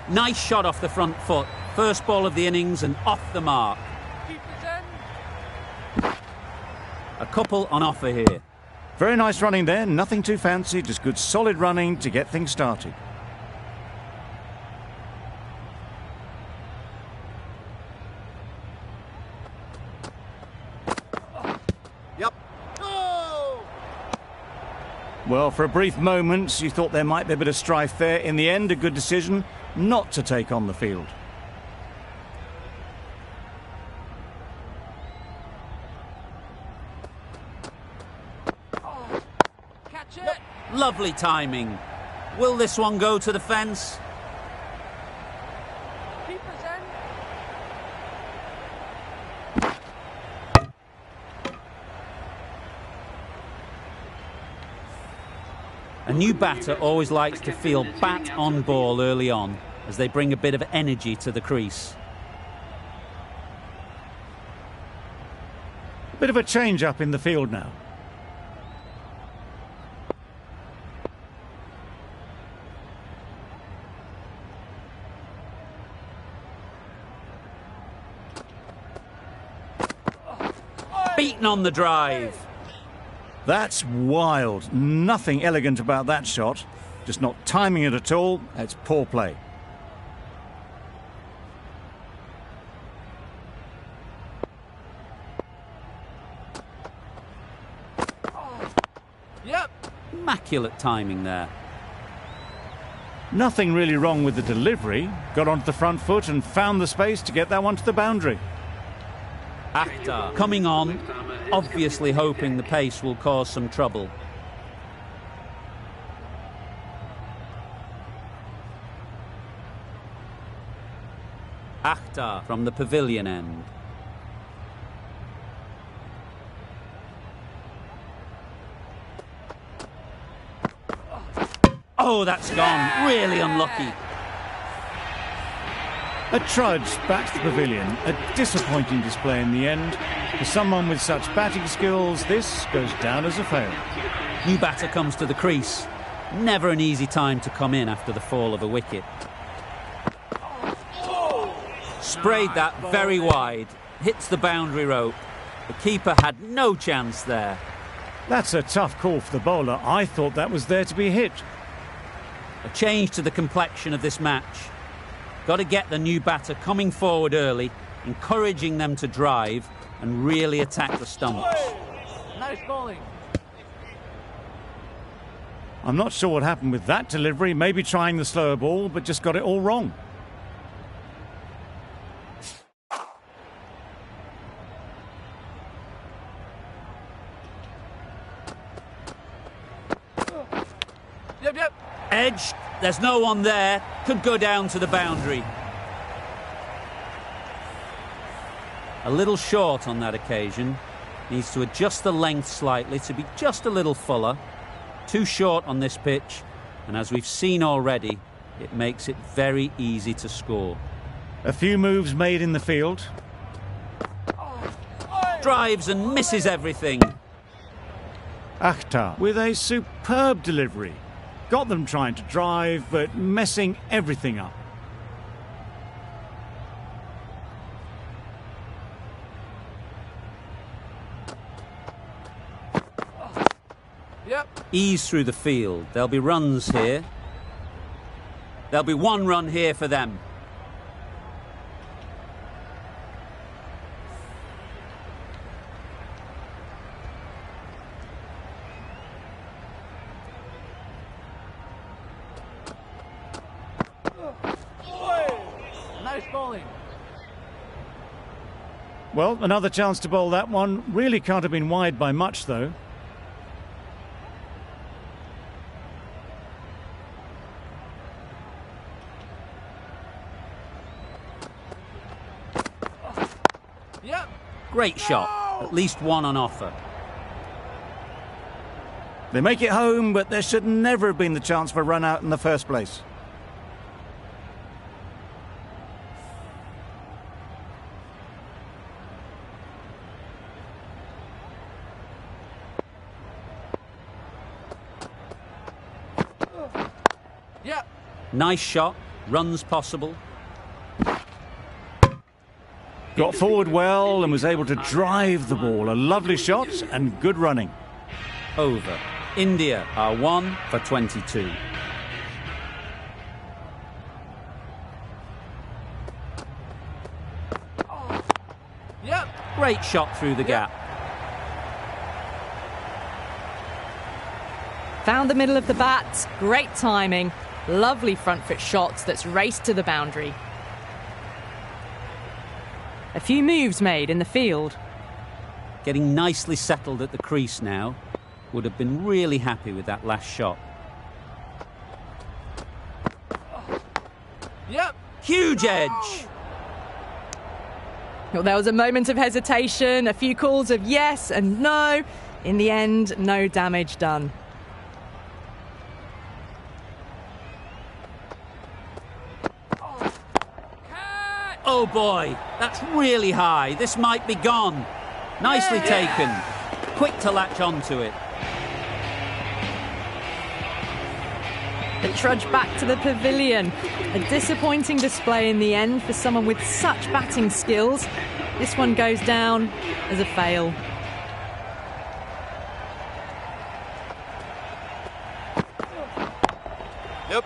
Nice shot off the front foot. First ball of the innings and off the mark. A couple on offer here. Very nice running there, nothing too fancy, just good solid running to get things started. Yep. Oh! Well, for a brief moment, you thought there might be a bit of strife there. In the end, a good decision not to take on the field. Catch it! Lovely timing. Will this one go to the fence? Keeper's in. A new batter always likes to feel bat on ball early on, as they bring a bit of energy to the crease. A bit of a change up in the field now. Beaten on the drive. That's wild. Nothing elegant about that shot. Just not timing it at all. It's poor play. Yep. Immaculate timing there. Nothing really wrong with the delivery. Got onto the front foot and found the space to get that one to the boundary. Akhtar coming on, obviously hoping the pace will cause some trouble. Akhtar from the pavilion end. Oh, that's gone. Really unlucky. A trudge back to the pavilion. A disappointing display in the end. For someone with such batting skills, this goes down as a fail. New batter comes to the crease. Never an easy time to come in after the fall of a wicket. Sprayed that very wide. Hits the boundary rope. The keeper had no chance there. That's a tough call for the bowler. I thought that was there to be hit. A change to the complexion of this match. Got to get the new batter coming forward early, encouraging them to drive and really attack the stumps. Nice bowling. I'm not sure what happened with that delivery. Maybe trying the slower ball, but just got it all wrong. Yep. Edge, there's no one there. Could go down to the boundary. A little short on that occasion. Needs to adjust the length slightly to be just a little fuller. Too short on this pitch, and as we've seen already, it makes it very easy to score. A few moves made in the field. Drives and misses everything. Akhtar with a superb delivery. Got them trying to drive, but messing everything up. Yep. Ease through the field. There'll be runs here. There'll be one run here for them. Nice bowling. Well, another chance to bowl that one. Really can't have been wide by much, though. Yep. Great shot. At least one on offer. They make it home, but there should never have been the chance for a run out in the first place. Yep. Nice shot. Runs possible. Got forward well and was able to drive the ball. A lovely shot and good running. Over. India are 1 for 22. Yep. Great shot through the gap. Found the middle of the bat. Great timing. Lovely front foot shot that's raced to the boundary. A few moves made in the field. Getting nicely settled at the crease now. Would have been really happy with that last shot. Yep. Huge edge. Well, there was a moment of hesitation, a few calls of yes and no. In the end, no damage done. Oh boy, that's really high. This might be gone. Nicely taken. Quick to latch onto it. The trudge back to the pavilion. A disappointing display in the end for someone with such batting skills. This one goes down as a fail. Yep.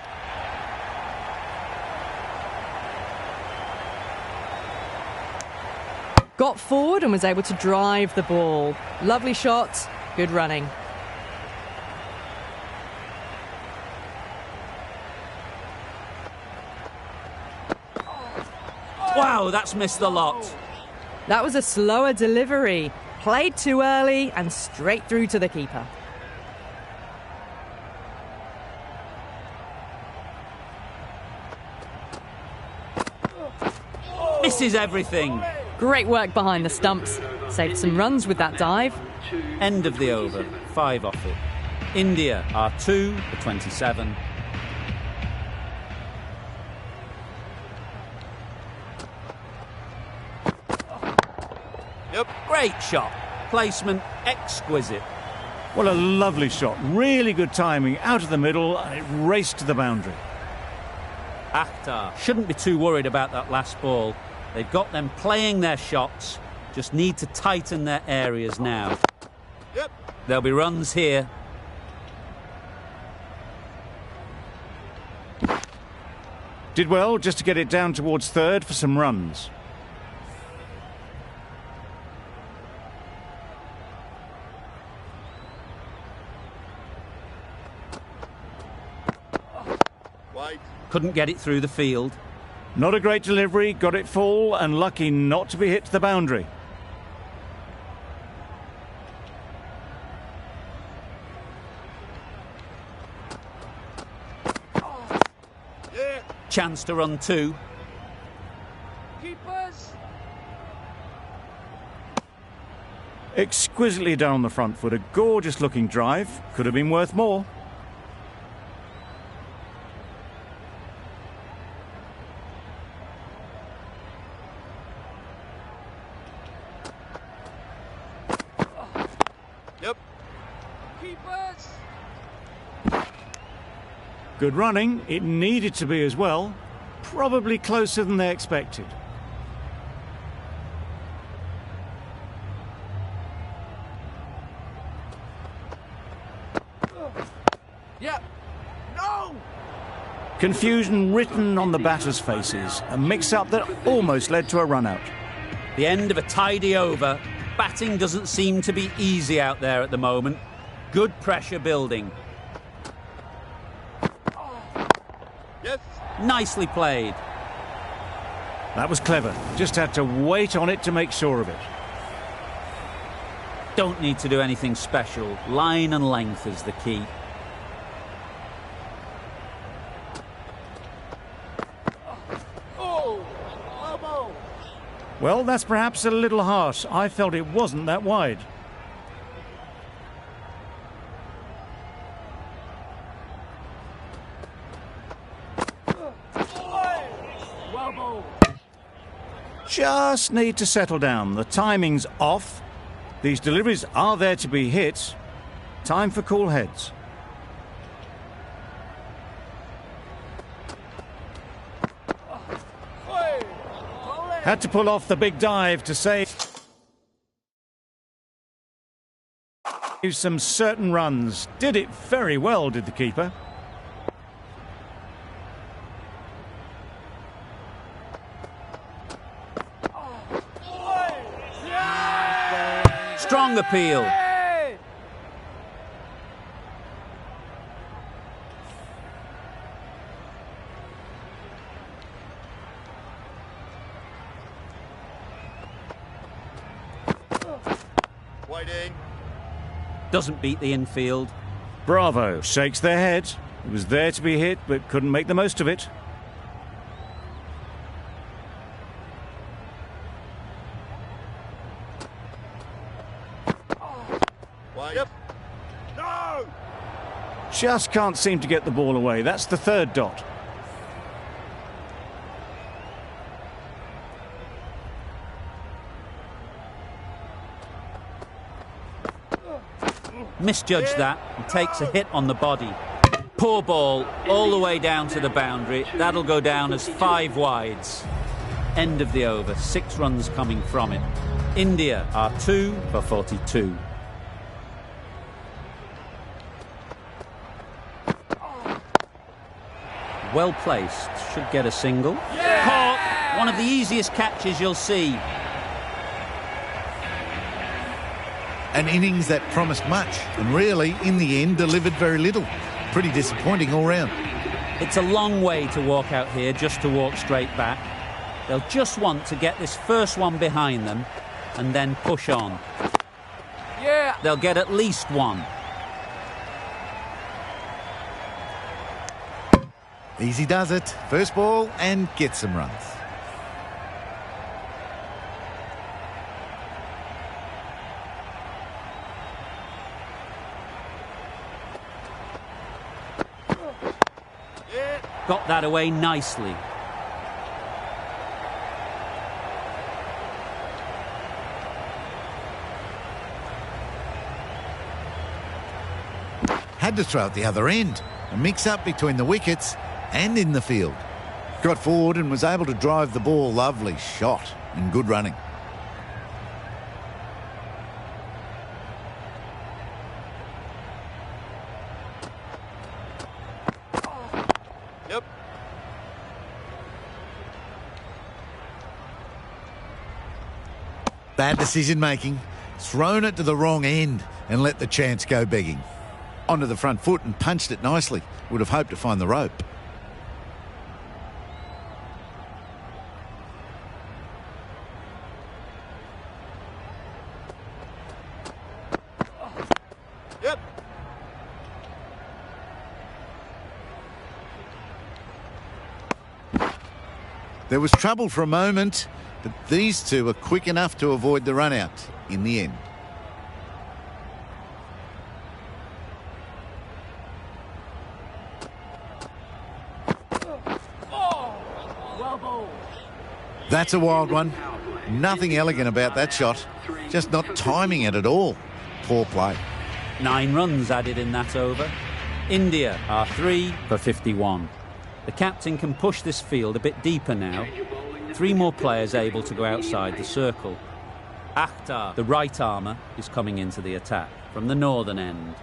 Got forward and was able to drive the ball. Lovely shot, good running. Wow, that's missed the lot. That was a slower delivery. Played too early and straight through to the keeper. Misses everything. Great work behind the stumps. Saved some runs with that dive. End of the over. 5 off it. India are 2 for 27. Yep. Great shot. Placement exquisite. Well, a lovely shot. Really good timing. Out of the middle and it raced to the boundary. Akhtar shouldn't be too worried about that last ball. They've got them playing their shots. Just need to tighten their areas now. Yep. There'll be runs here. Did well just to get it down towards third for some runs. Couldn't get it through the field. Not a great delivery, got it full and lucky not to be hit to the boundary. Chance to run 2. Keepers. Exquisitely down the front foot, a gorgeous looking drive. Could have been worth more. Yep. Keepers. Good running, it needed to be as well. Probably closer than they expected. Yep. No. Confusion written on the batters' faces. A mix-up that almost led to a run-out. The end of a tidy over. Batting doesn't seem to be easy out there at the moment. Good pressure building. Yes. Nicely played. That was clever. Just had to wait on it to make sure of it. Don't need to do anything special. Line and length is the key. Oh. Elbow. Well, that's perhaps a little harsh. I felt it wasn't that wide. Just need to settle down. The timing's off. These deliveries are there to be hit. Time for cool heads. Had to pull off the big dive to save some certain runs. Did it very well, did the keeper. Strong appeal. Waiting. Doesn't beat the infield. Bravo, shakes their head. It was there to be hit, but couldn't make the most of it. Wait. Yep. No! Just can't seem to get the ball away. That's the third dot. Misjudged that and takes a hit on the body. Poor ball, all the way down to the boundary. That'll go down as 5 wides. End of the over, 6 runs coming from it. India are 2 for 42. Well placed, should get a single. Caught, one of the easiest catches you'll see. An innings that promised much and really, in the end, delivered very little. Pretty disappointing all round. It's a long way to walk out here just to walk straight back. They'll just want to get this first one behind them and then push on. Yeah! They'll get at least one. Easy does it. First ball and get some runs. Got that away nicely. Had to throw at the other end. A mix-up between the wickets and in the field. Got forward and was able to drive the ball. Lovely shot and good running. Yep. Bad decision-making. Thrown it to the wrong end and let the chance go begging. Onto the front foot and punched it nicely. Would have hoped to find the rope. Yep. There was trouble for a moment, but these two were quick enough to avoid the run-out in the end. That's a wild one. Nothing elegant about that shot. Just not timing it at all. Poor play. 9 runs added in that over. India are 3 for 51. The captain can push this field a bit deeper now. 3 more players able to go outside the circle. Akhtar, the right armour, is coming into the attack from the northern end.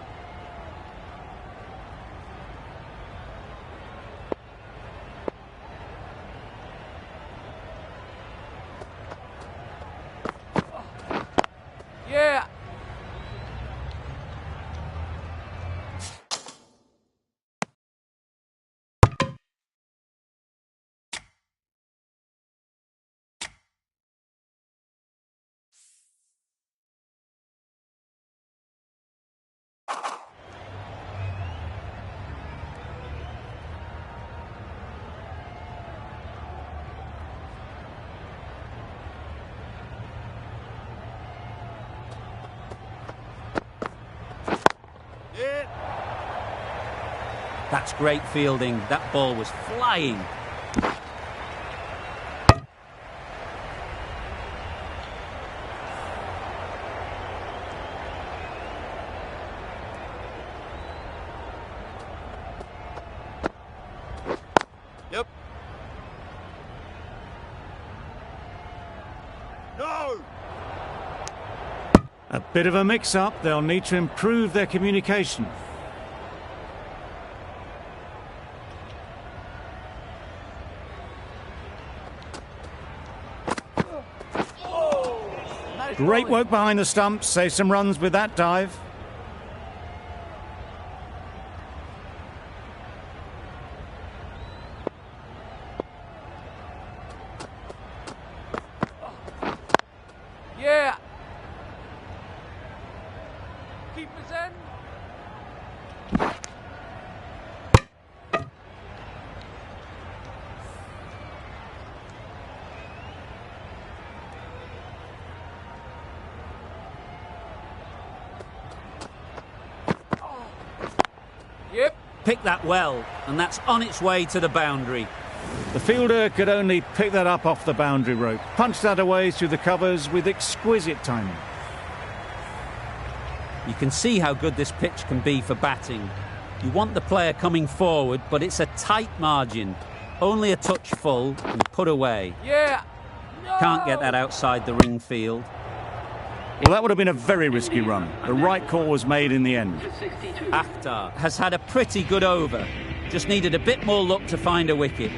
Yeah! That's great fielding. That ball was flying. Yep. No! A bit of a mix-up. They'll need to improve their communication. Great work behind the stumps. Save some runs with that dive. Yeah! Keeper's end! Yep. Picked that well, and that's on its way to the boundary. The fielder could only pick that up off the boundary rope. Punched that away through the covers with exquisite timing. You can see how good this pitch can be for batting. You want the player coming forward, but it's a tight margin. Only a touch full and put away. Yeah! No! Can't get that outside the ring field. Well, that would have been a very risky run. The right call was made in the end. Akhtar has had a pretty good over. Just needed a bit more luck to find a wicket.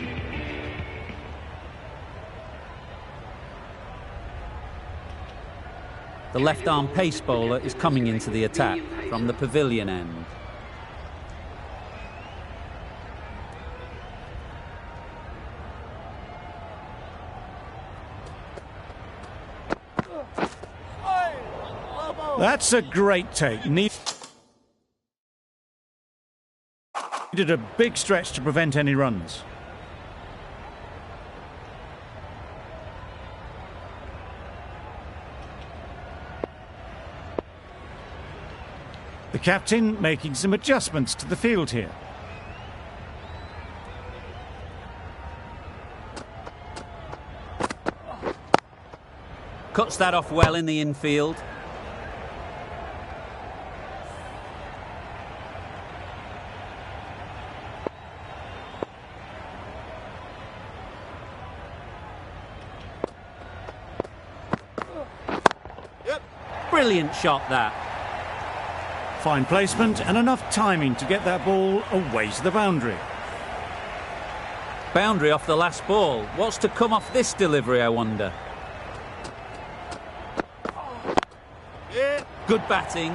The left-arm pace bowler is coming into the attack from the pavilion end. That's a great take. Needed a big stretch to prevent any runs. The captain making some adjustments to the field here. Cuts that off well in the infield. Yep. Brilliant shot that. Fine placement and enough timing to get that ball away to the boundary. Boundary off the last ball. What's to come off this delivery, I wonder? Yeah! Good batting,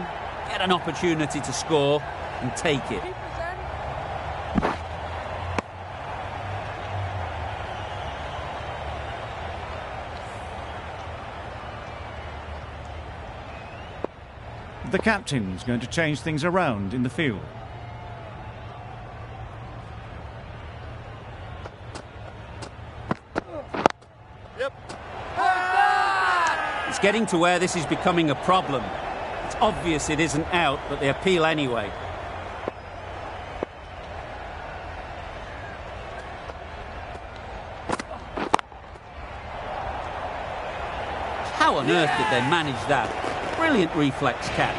get an opportunity to score and take it. Keeper's end! The captain's going to change things around in the field. Yep. It's getting to where this is becoming a problem. It's obvious it isn't out, but they appeal anyway. How on earth did they manage that? Brilliant reflex catch.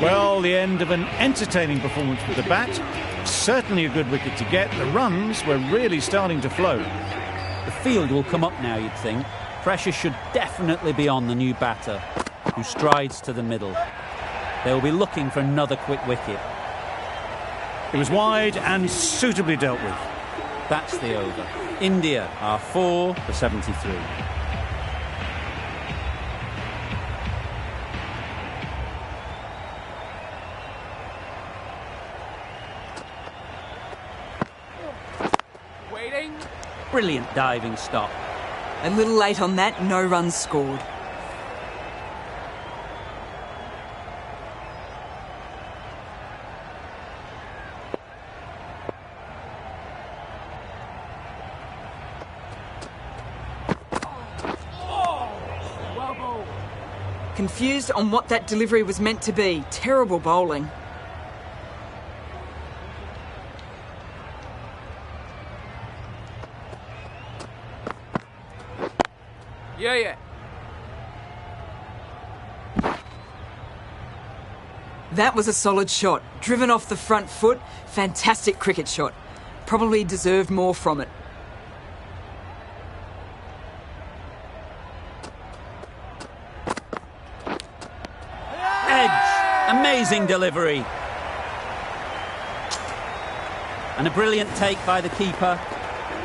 Well, the end of an entertaining performance with the bat. Certainly a good wicket to get. The runs were really starting to flow. The field will come up now, you'd think. Pressure should definitely be on the new batter, who strides to the middle. They will be looking for another quick wicket. It was wide and suitably dealt with. That's the over. India are 4 for 73. Waiting. Brilliant diving stop. A little late on that, no runs scored. Confused on what that delivery was meant to be. Terrible bowling. Yeah. That was a solid shot. Driven off the front foot. Fantastic cricket shot. Probably deserved more from it. Edge. Amazing delivery. And a brilliant take by the keeper.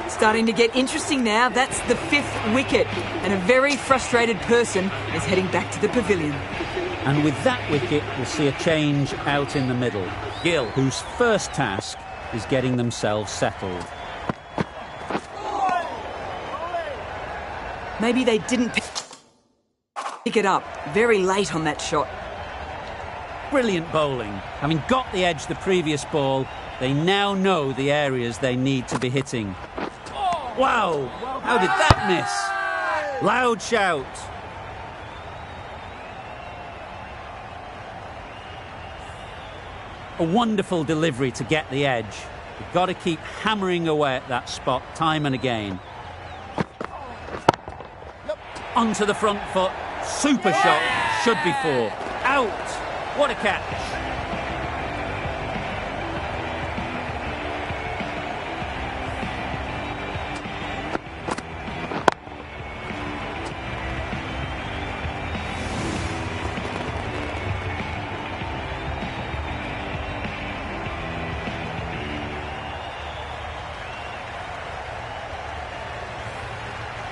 Starting to get interesting now. That's the 5th wicket. And a very frustrated person is heading back to the pavilion. And with that wicket, we'll see a change out in the middle. Gill, whose first task is getting themselves settled. Maybe they didn't pick it up. Very late on that shot. Brilliant bowling. Having got the edge the previous ball, they now know the areas they need to be hitting. Wow! How did that miss? Loud shout. A wonderful delivery to get the edge. You've got to keep hammering away at that spot time and again. Onto the front foot. Super shot. Should be 4. Out. What a catch.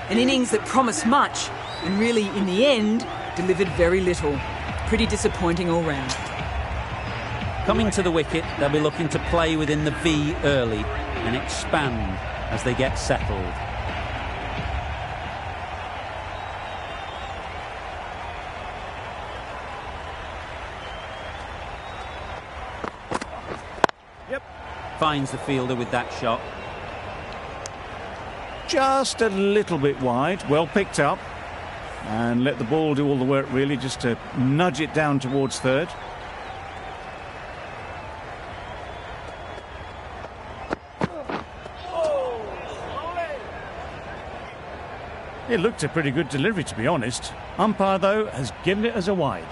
An innings that promised much and really, in the end, delivered very little. Pretty disappointing all round. Coming to the wicket, they'll be looking to play within the V early and expand as they get settled. Finds the fielder with that shot. Just a little bit wide, well picked up. And let the ball do all the work, really, just to nudge it down towards third. It looked a pretty good delivery, to be honest. Umpire, though, has given it as a wide.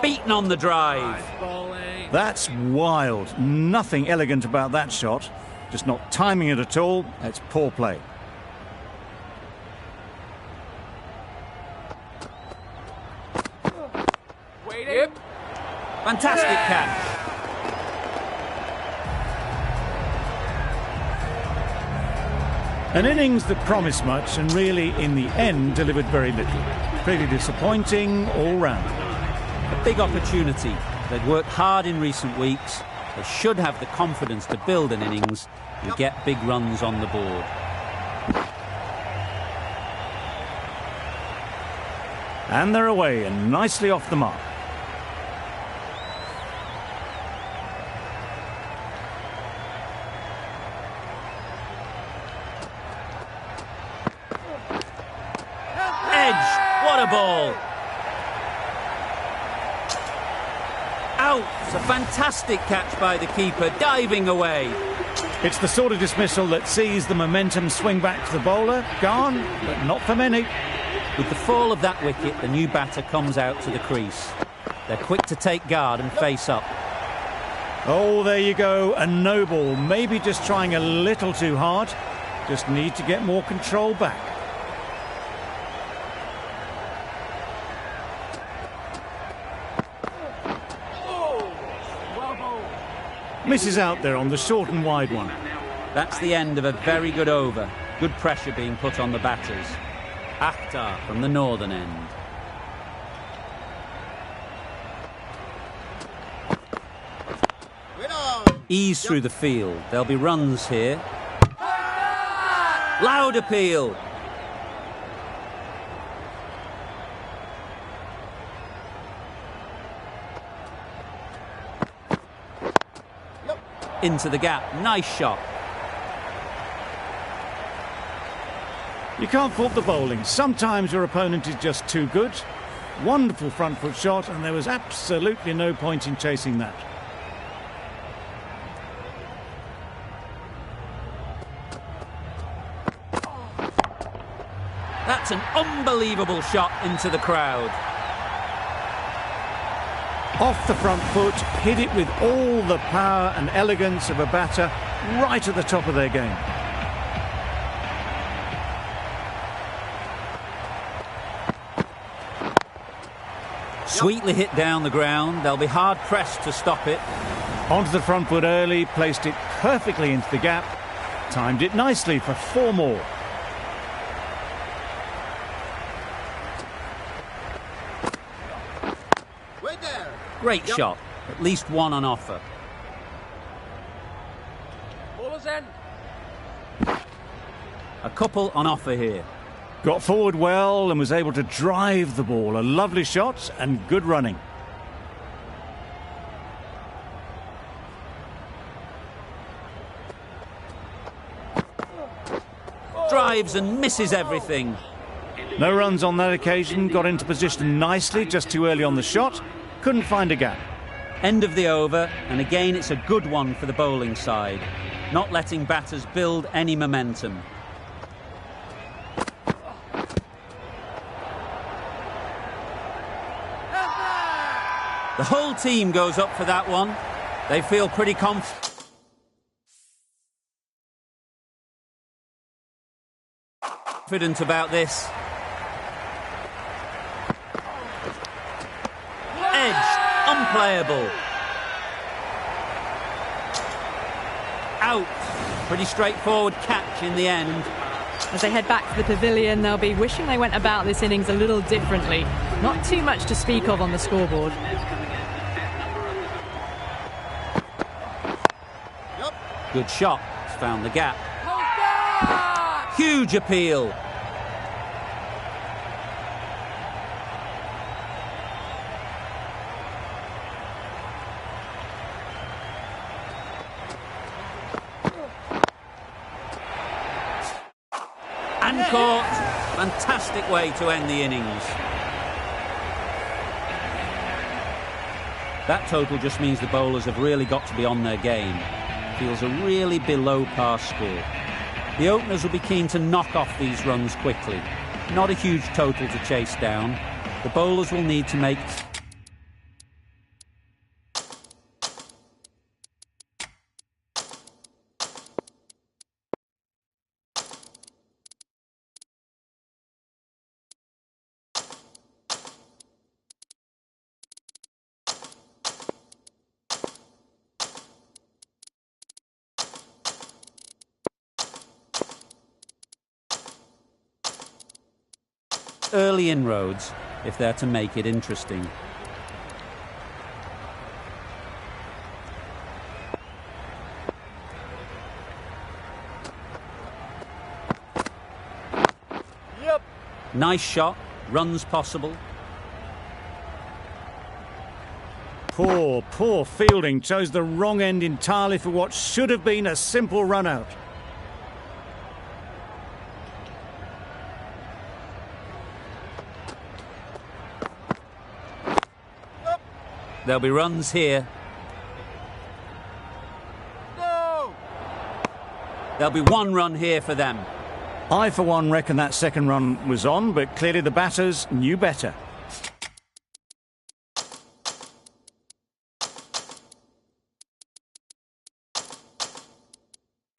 Beaten on the drive. That's wild. Nothing elegant about that shot. Just not timing it at all. It's poor play. Yep. Fantastic catch. An innings that promised much and really, in the end, delivered very little. Pretty disappointing all round. A big opportunity. They've worked hard in recent weeks. They should have the confidence to build an innings and get big runs on the board. And they're away and nicely off the mark. Edge, what a ball. Out, it's a fantastic catch by the keeper, diving away. It's the sort of dismissal that sees the momentum swing back to the bowler. Gone, but not for many. With the fall of that wicket, the new batter comes out to the crease. They're quick to take guard and face up. Oh, there you go, a no ball. Maybe just trying a little too hard. Just need to get more control back. Misses out there on the short and wide one. That's the end of a very good over. Good pressure being put on the batters. Akhtar from the northern end. Ease through the field. There'll be runs here. Loud appeal. Into the gap. Nice shot. You can't fault the bowling. Sometimes your opponent is just too good. Wonderful front foot shot, and there was absolutely no point in chasing that. That's an unbelievable shot into the crowd. Off the front foot, hit it with all the power and elegance of a batter right at the top of their game. Sweetly hit down the ground. They'll be hard-pressed to stop it. Onto the front foot early, placed it perfectly into the gap, timed it nicely for 4 more. Wait there. Great shot. At least one on offer. Bowler's end. A couple on offer here. Got forward well and was able to drive the ball. A lovely shot and good running. Drives and misses everything. No runs on that occasion. Got into position nicely, just too early on the shot. Couldn't find a gap. End of the over, and again it's a good one for the bowling side. Not letting batters build any momentum. The whole team goes up for that one. They feel pretty confident about this. Edge, unplayable. Out. Pretty straightforward catch in the end. As they head back to the pavilion, they'll be wishing they went about this innings a little differently. Not too much to speak of on the scoreboard. Good shot. It's found the gap. Huge appeal. And caught. Fantastic way to end the innings. That total just means the bowlers have really got to be on their game. Feels a really below par score. The openers will be keen to knock off these runs quickly. Not a huge total to chase down. The bowlers will need to make early inroads if they're to make it interesting. Yep. Nice shot, runs possible. Poor fielding. Chose the wrong end entirely for what should have been a simple run out. There'll be runs here. No. There'll be one run here for them. I, for one, reckon that second run was on, but clearly the batters knew better.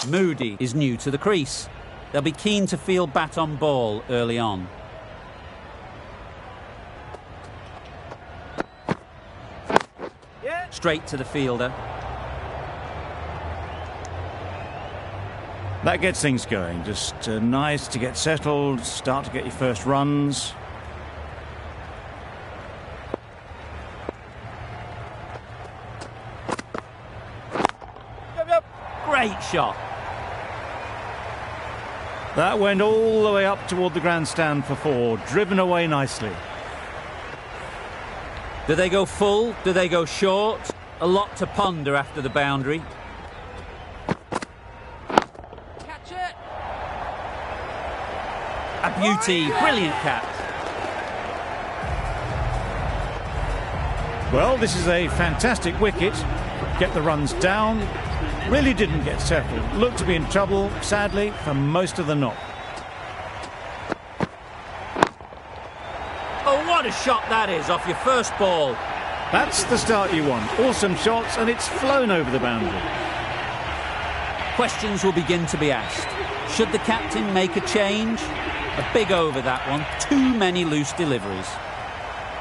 Moody is new to the crease. They'll be keen to field bat on ball early on. Straight to the fielder. That gets things going. Just nice to get settled, start to get your first runs. Yep. Great shot. That went all the way up toward the grandstand for 4, driven away nicely. Do they go full? Do they go short? A lot to ponder after the boundary. Catch it. A beauty. Brilliant catch. Well, this is a fantastic wicket. Get the runs down. Really didn't get settled. Looked to be in trouble, sadly, for most of the knock. What a shot that is off your first ball. That's the start you want. Awesome shots, and it's flown over the boundary. Questions will begin to be asked. Should the captain make a change? A big over that one. Too many loose deliveries.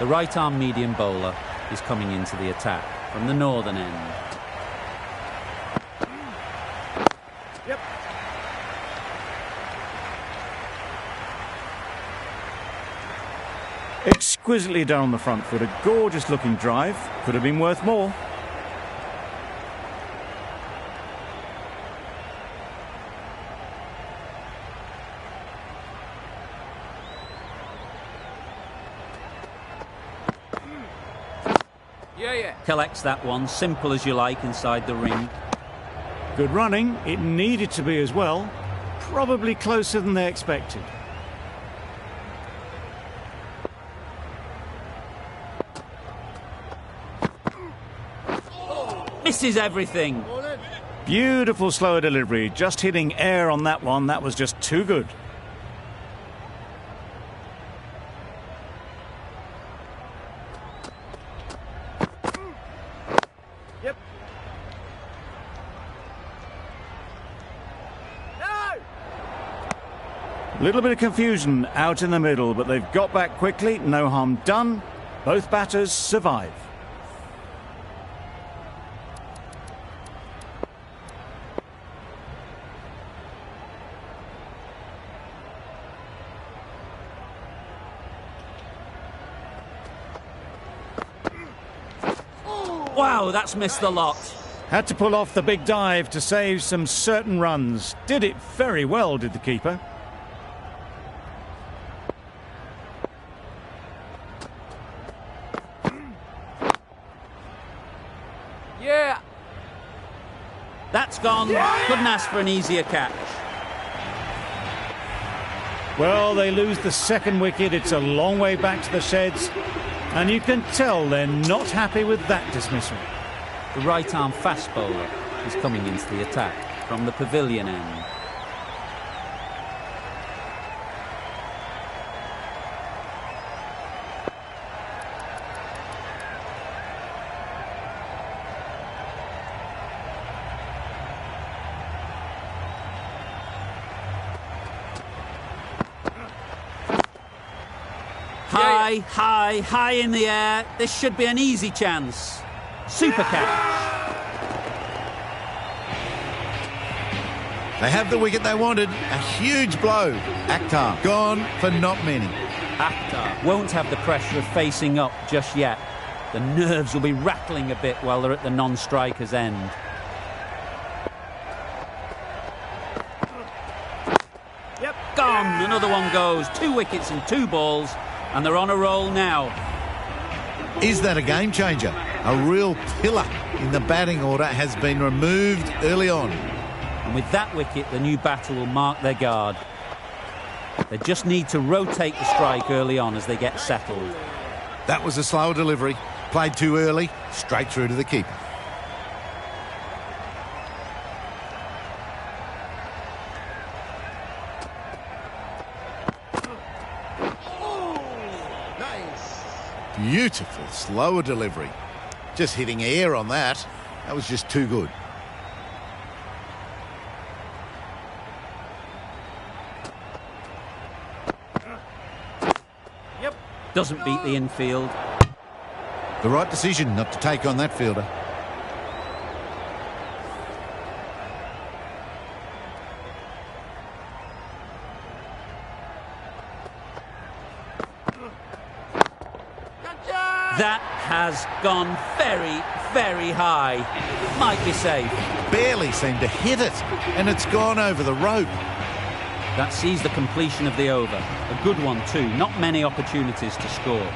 The right-arm medium bowler is coming into the attack from the northern end. Yep. Exquisitely done on the front foot. A gorgeous looking drive. Could have been worth more. Collects that one, simple as you like, inside the ring. Good running. It needed to be as well. Probably closer than they expected. Misses everything. Beautiful slower delivery. Just hitting air on that one. That was just too good. Yep. No! A little bit of confusion out in the middle, but they've got back quickly. No harm done. Both batters survive. Wow, that's missed the lot. Had to pull off the big dive to save some certain runs. Did it very well, did the keeper. Yeah! That's gone. Couldn't ask for an easier catch. Well, they lose the second wicket. It's a long way back to the sheds. And you can tell they're not happy with that dismissal. The right-arm fast bowler is coming into the attack from the pavilion end. High in the air. This should be an easy chance. Super catch. They have the wicket they wanted. A huge blow. Akhtar gone for not many. Akhtar won't have the pressure of facing up just yet. The nerves will be rattling a bit while they're at the non-striker's end. Yep. Gone. Another one goes. 2 wickets and 2 balls. And they're on a roll now. Is that a game changer? A real pillar in the batting order has been removed early on. And with that wicket, the new batter will mark their guard. They just need to rotate the strike early on as they get settled. That was a slow delivery. Played too early, straight through to the keeper. Beautiful slower delivery. Just hitting air on that. That was just too good. Yep. Doesn't beat the infield. The right decision not to take on that fielder. That has gone very, very high. Might be safe. Barely seemed to hit it, and it's gone over the rope. That sees the completion of the over. A good one too. Not many opportunities to score.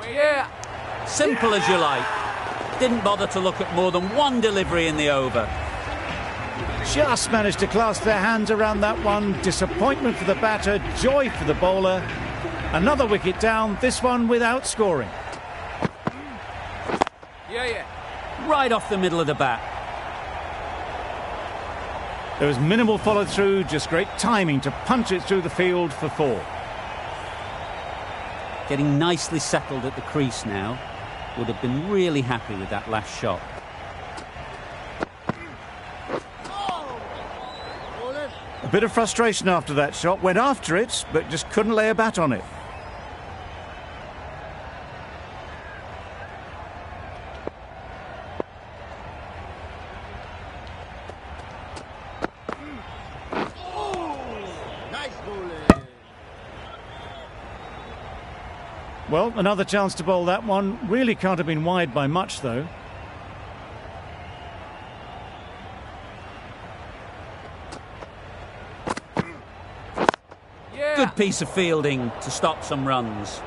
Yeah! Simple as you like. Didn't bother to look at more than one delivery in the over. Just managed to clasp their hands around that one. Disappointment for the batter, joy for the bowler. Another wicket down, this one without scoring. Yeah. Right off the middle of the bat. There was minimal follow-through, just great timing to punch it through the field for 4. Getting nicely settled at the crease now. Would have been really happy with that last shot. A bit of frustration after that shot, went after it, but just couldn't lay a bat on it. Well, another chance to bowl that one. Really can't have been wide by much, though. Yeah. Good piece of fielding to stop some runs.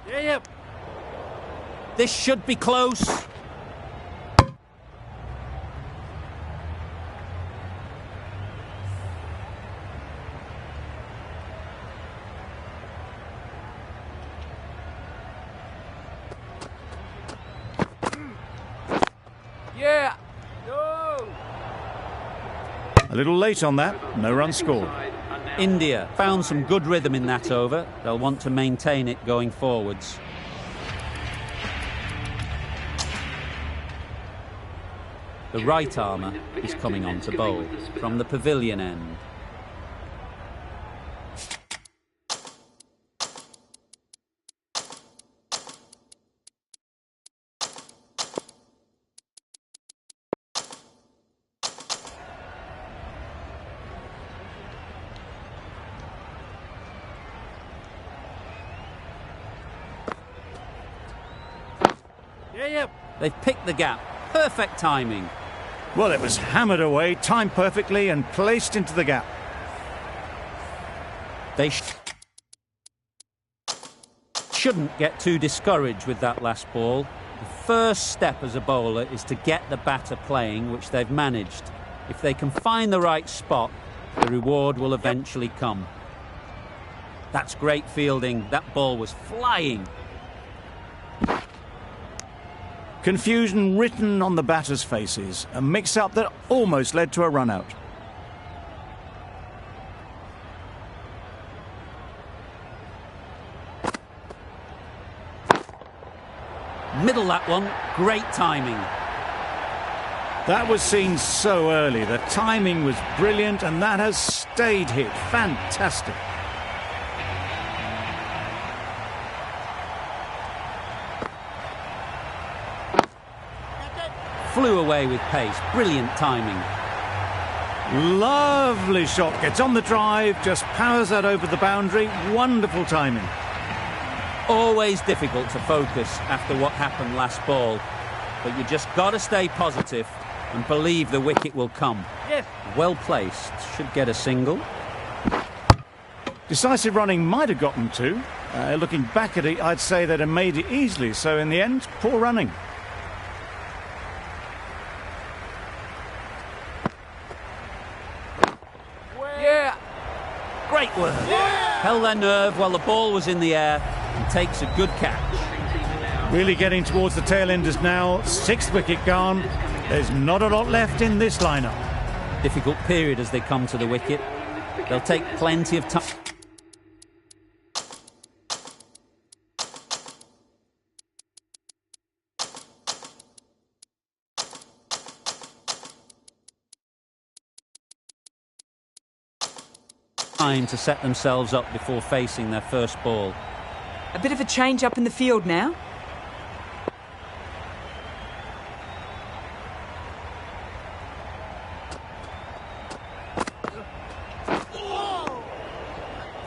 Yeah. This should be close. Yeah. No. A little late on that, no run scored. India found some good rhythm in that over. They'll want to maintain it going forwards. The right armour is coming on to bowl from the pavilion end. Yeah. They've picked the gap. Perfect timing. Well, it was hammered away, timed perfectly and placed into the gap. They shouldn't get too discouraged with that last ball. The first step as a bowler is to get the batter playing, which they've managed. If they can find the right spot, the reward will eventually come. That's great fielding. That ball was flying. Confusion written on the batters' faces. A mix-up that almost led to a run-out. Middle that one. Great timing. That was seen so early. The timing was brilliant and that has stayed hit. Fantastic. Flew away with pace. Brilliant timing. Lovely shot. Gets on the drive, just powers that over the boundary. Wonderful timing. Always difficult to focus after what happened last ball. But you just got to stay positive and believe the wicket will come. Yes. Well placed. Should get a single. Decisive running might have gotten 2. Looking back at it, I'd say they'd have made it easily. So in the end, poor running. Yeah. Great work. Held their nerve while the ball was in the air and takes a good catch. Really getting towards the tail enders now. 6th wicket gone. There's not a lot left in this lineup. Difficult period as they come to the wicket. They'll take plenty of time. To set themselves up before facing their first ball. A bit of a change up in the field now.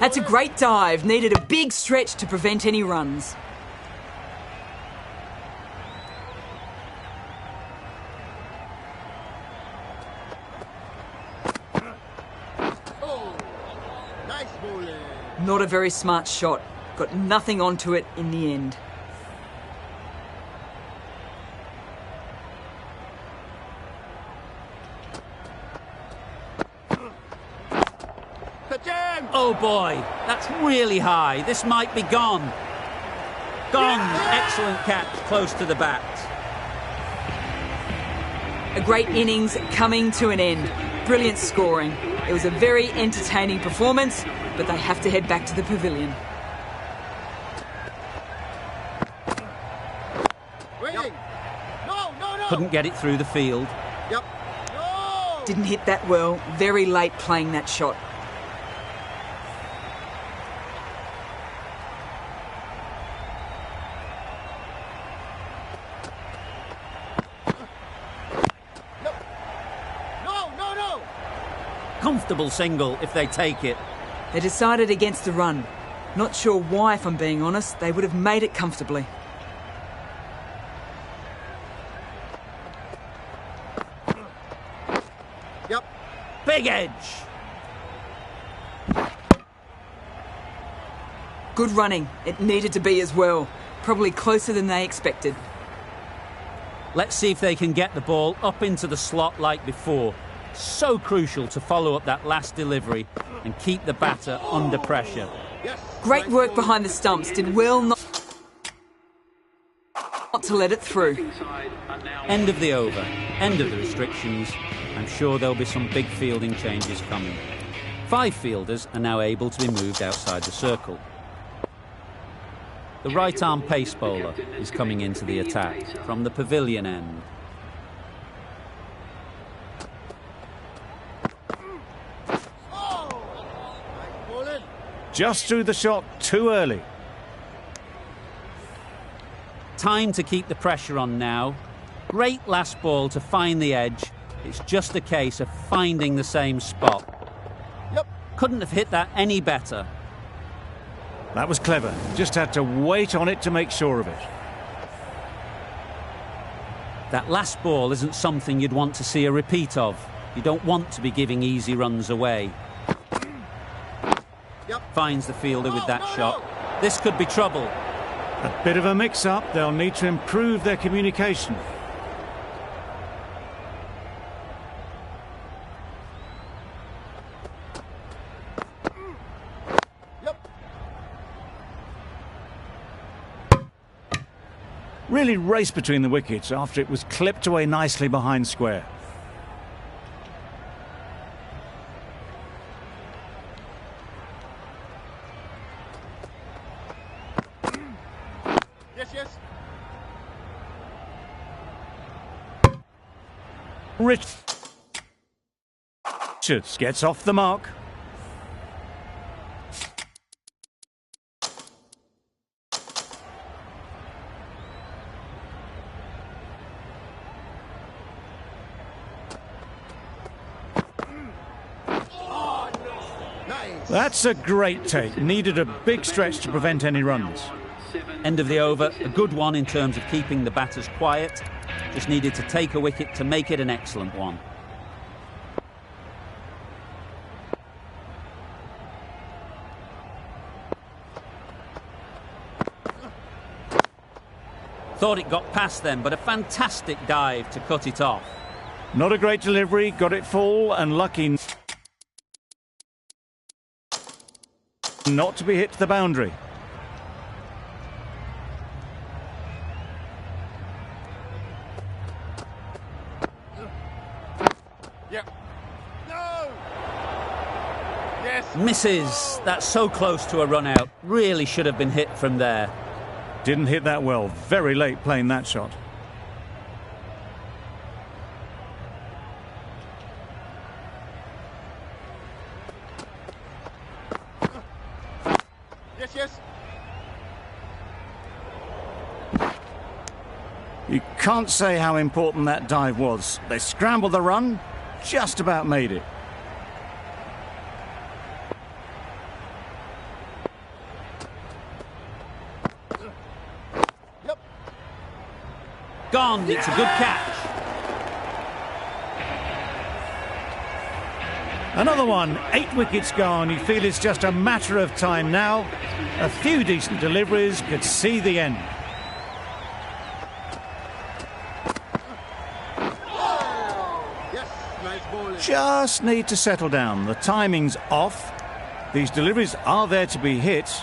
That's a great dive. Needed a big stretch to prevent any runs. Not a very smart shot. Got nothing onto it in the end. Oh boy, that's really high. This might be gone. Gone. Excellent catch, close to the bat. A great innings coming to an end. Brilliant scoring. It was a very entertaining performance, but they have to head back to the pavilion. Waiting. No. Couldn't get it through the field. Yep. No. Didn't hit that well. Very late playing that shot. No. Comfortable single if they take it. They decided against the run. Not sure why, if I'm being honest. They would have made it comfortably. Yep. Big edge. Good running. It needed to be as well. Probably closer than they expected. Let's see if they can get the ball up into the slot like before. So crucial to follow up that last delivery and keep the batter under pressure. Yes. Great work behind the stumps. Did well not to let it through. End of the over, end of the restrictions. I'm sure there'll be some big fielding changes coming. 5 fielders are now able to be moved outside the circle. The right-arm pace bowler is coming into the attack from the pavilion end. Just threw the shot too early. Time to keep the pressure on now. Great last ball to find the edge. It's just a case of finding the same spot. Yep. Couldn't have hit that any better. That was clever. Just had to wait on it to make sure of it. That last ball isn't something you'd want to see a repeat of. You don't want to be giving easy runs away. Yep. Finds the fielder with that shot. This could be trouble. A bit of a mix-up. They'll need to improve their communication. Yep. Really raced between the wickets after it was clipped away nicely behind square. Yes. Richards gets off the mark. Nice. That's a great take. Needed a big stretch to prevent any runs. End of the over, a good one in terms of keeping the batters quiet. Just needed to take a wicket to make it an excellent one. Thought it got past them, but a fantastic dive to cut it off. Not a great delivery, got it full and lucky not to be hit to the boundary. Yep. No. Yes. Misses. That's so close to a run out. Really should have been hit from there. Didn't hit that well. Very late playing that shot. Yes. You can't say how important that dive was. They scrambled the run, just about made it. Yep. Gone. It's a good catch. Another one, 8 wickets gone. You feel it's just a matter of time now. A few decent deliveries could see the end. Yes. Nice bowling. Just need to settle down. The timing's off. These deliveries are there to be hit.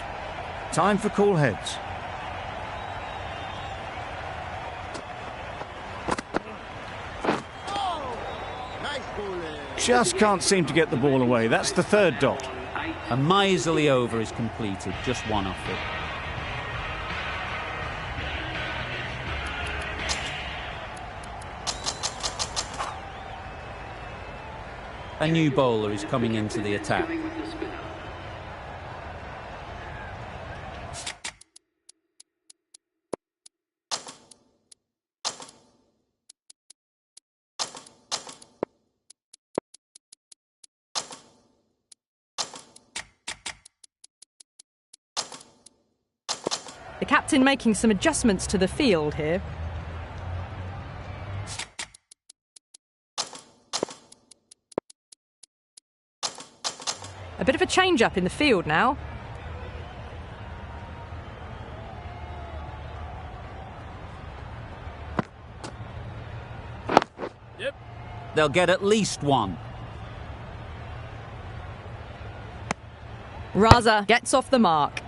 Time for cool heads. Nice bowling. Just can't seem to get the ball away. That's the third dot. A miserly over is completed, just one off it. A new bowler is coming into the attack. The captain making some adjustments to the field here. A bit of a change-up in the field now. Yep. They'll get at least one. Raza gets off the mark.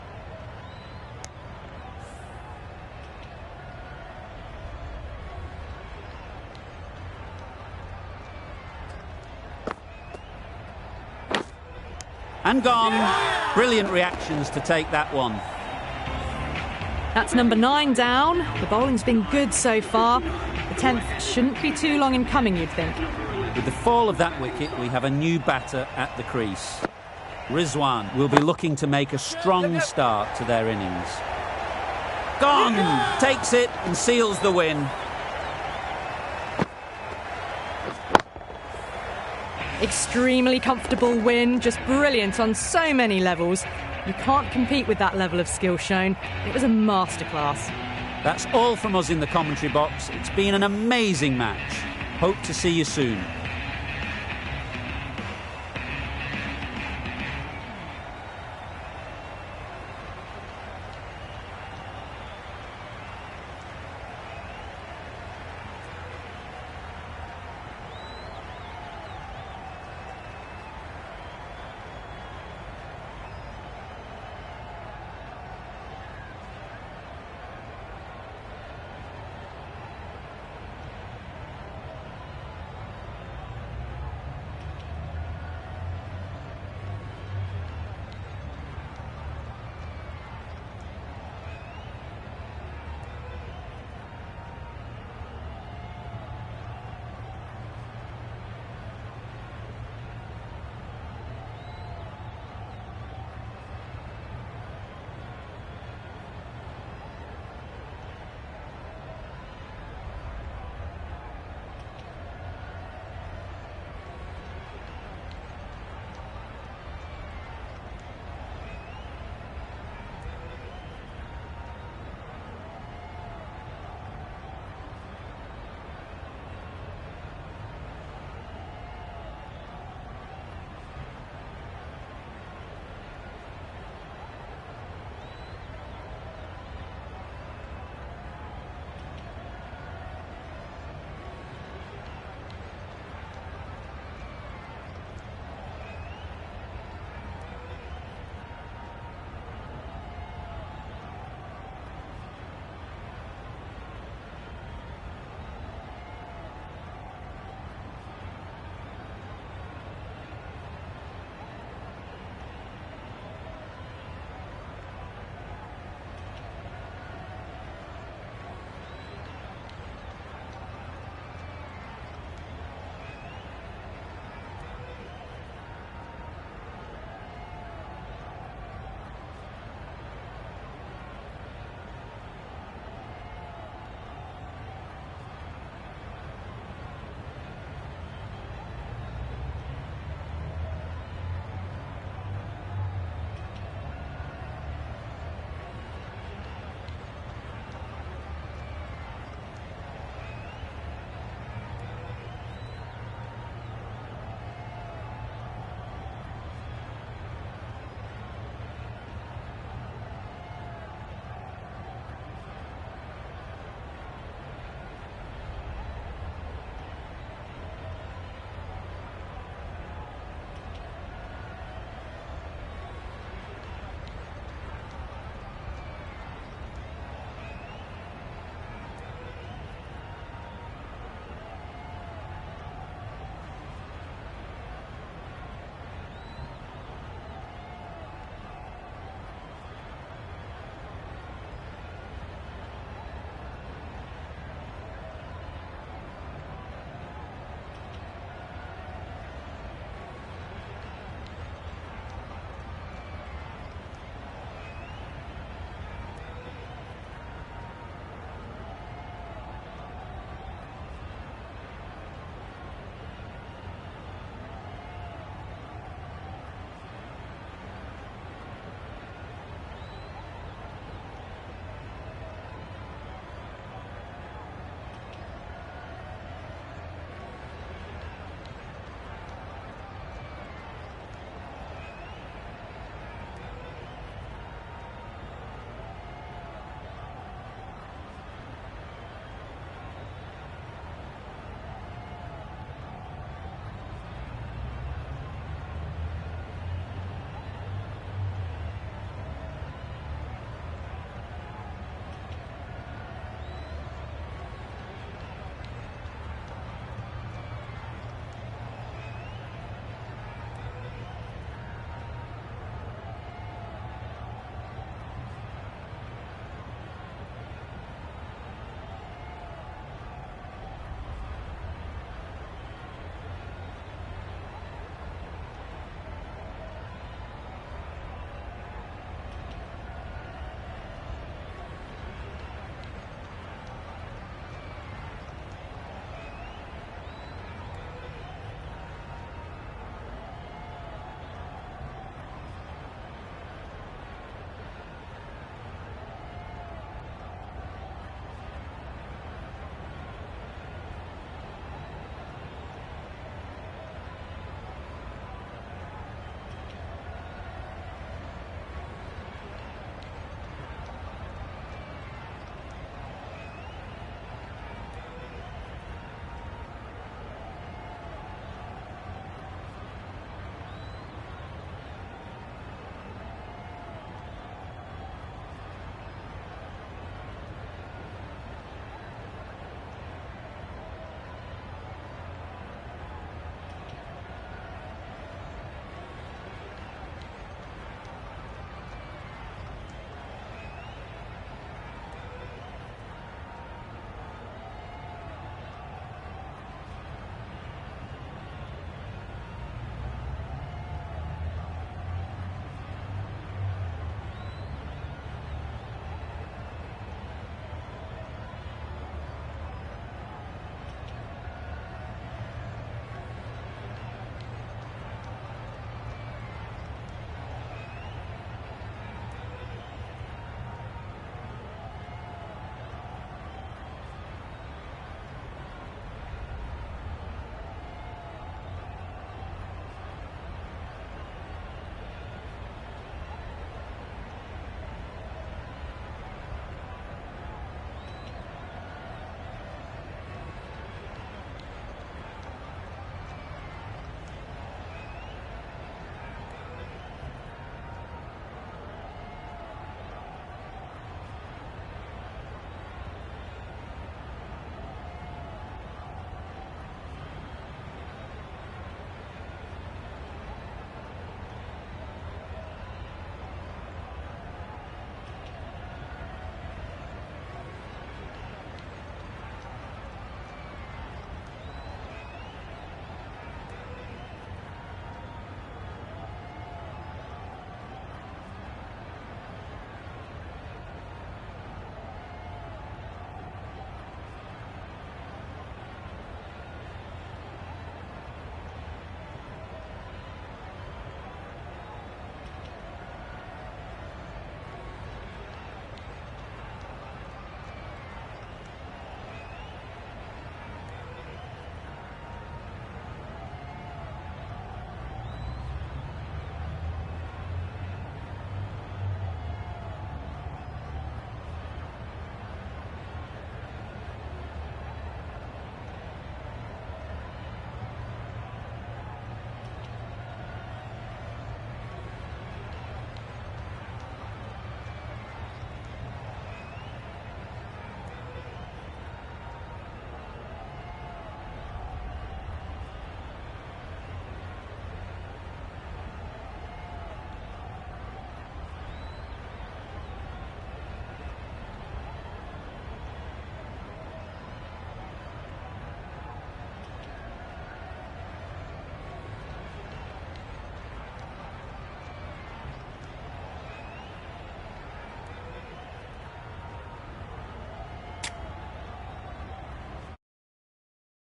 And gone. Brilliant reactions to take that one. That's number 9 down. The bowling's been good so far. The 10th shouldn't be too long in coming, you'd think. With the fall of that wicket, we have a new batter at the crease. Rizwan will be looking to make a strong start to their innings. Gone! Takes it and seals the win. Extremely comfortable win, just brilliant on so many levels. You can't compete with that level of skill shown. It was a masterclass. That's all from us in the commentary box. It's been an amazing match. Hope to see you soon.